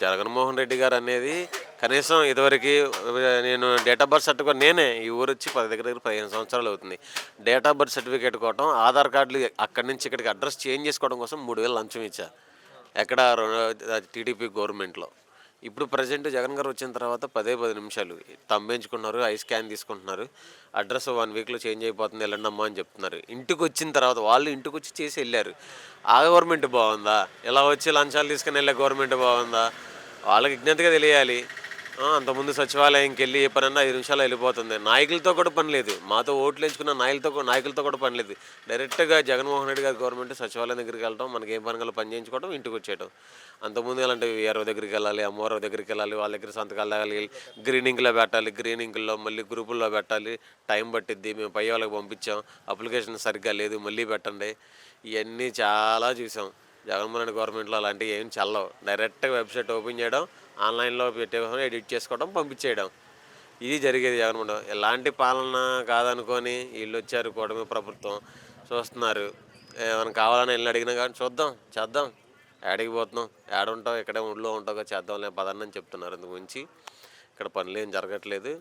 జగన్మోహన్ రెడ్డి గారు అనేది కనీసం ఇదివరకు నేను డేట్ ఆఫ్ బర్త్ సర్టిఫికేట్ నేనే ఈ ఊరు వచ్చి దగ్గర దగ్గర 15 సంవత్సరాలు అవుతుంది. డేట్ ఆఫ్ బర్త్ సర్టిఫికేట్ కోసం ఆధార్ కార్డులు అక్కడి నుంచి ఇక్కడికి అడ్రస్ చేంజ్ చేసుకోవడం కోసం 3000 లంచం ఇచ్చా. ఎక్కడ టీడీపీ గవర్నమెంట్లో. ఇప్పుడు ప్రజెంట్ జగన్ గారు వచ్చిన తర్వాత 10 నిమిషాలు తంబేయించుకున్నారు, ఐ స్కాన్ తీసుకుంటున్నారు, అడ్రస్ 1 వీక్లో చేంజ్ అయిపోతుంది వెళ్ళండమ్మా అని చెప్తున్నారు. ఇంటికి వచ్చిన తర్వాత వాళ్ళు ఇంటికి వచ్చి చేసి వెళ్ళారు. ఆ గవర్నమెంట్ బాగుందా? ఇలా వచ్చి లంచాలు తీసుకుని వెళ్ళే గవర్నమెంట్ బాగుందా? వాళ్ళకి విజ్ఞతగా తెలియాలి. అంతకుముందు సచివాలయంకి వెళ్ళి ఏ పనన్నా 5 నిమిషాలు వెళ్ళిపోతుంది. నాయకులతో కూడా పని లేదు. మాతో ఓట్లు ఎంచుకున్న నాయకులతో కూడా పని లేదు. డైరెక్ట్గా జగన్మోహన్ రెడ్డి గారి గవర్నమెంట్ సచివాలయం దగ్గరికి వెళ్ళడం, మనకి ఏం పని కల్లా పని చేయించుకోవడం, ఇంటికి వచ్చేయడం. అంతకుముందు ఎలాంటి వీఆర్ఓ దగ్గరికి వెళ్ళాలి, ఎంఆర్ఓ దగ్గరికి వెళ్ళాలి, వాళ్ళ దగ్గర సంతకాలు తాగాలి, గ్రీనింగ్లో పెట్టాలి, గ్రీనింగ్లో మళ్ళీ గ్రూపుల్లో పెట్టాలి, టైం పట్టిద్ది. మేము పై వాళ్ళకి పంపించాం, అప్లికేషన్ సరిగ్గా లేదు, మళ్ళీ పెట్టండి. ఇవన్నీ చాలా చూసాం. జగన్మోహన్ రెడ్డి గవర్నమెంట్లో అలాంటివి ఏం చల్లవు. డైరెక్ట్గా వెబ్సైట్ ఓపెన్ చేయడం, ఆన్లైన్లో పెట్టేసుకొని ఎడిట్ చేసుకోవడం, పంపించేయడం. ఇది జరిగేది జగన్మోహన్. ఎలాంటి పాలన కాదనుకొని వీళ్ళు వచ్చారు, కూటమి ప్రభుత్వం చూస్తున్నారు. ఏమైనా కావాలని వెళ్ళి అడిగినా కానీ చూద్దాం, చేద్దాం, ఏడికి పోతున్నాం, ఏడుంటావు, ఇక్కడే ఊళ్ళో ఉంటావు, చేద్దాం, పదన్నని చెప్తున్నారు. అందుకు మించి ఇక్కడ పనులు ఏం జరగట్లేదు.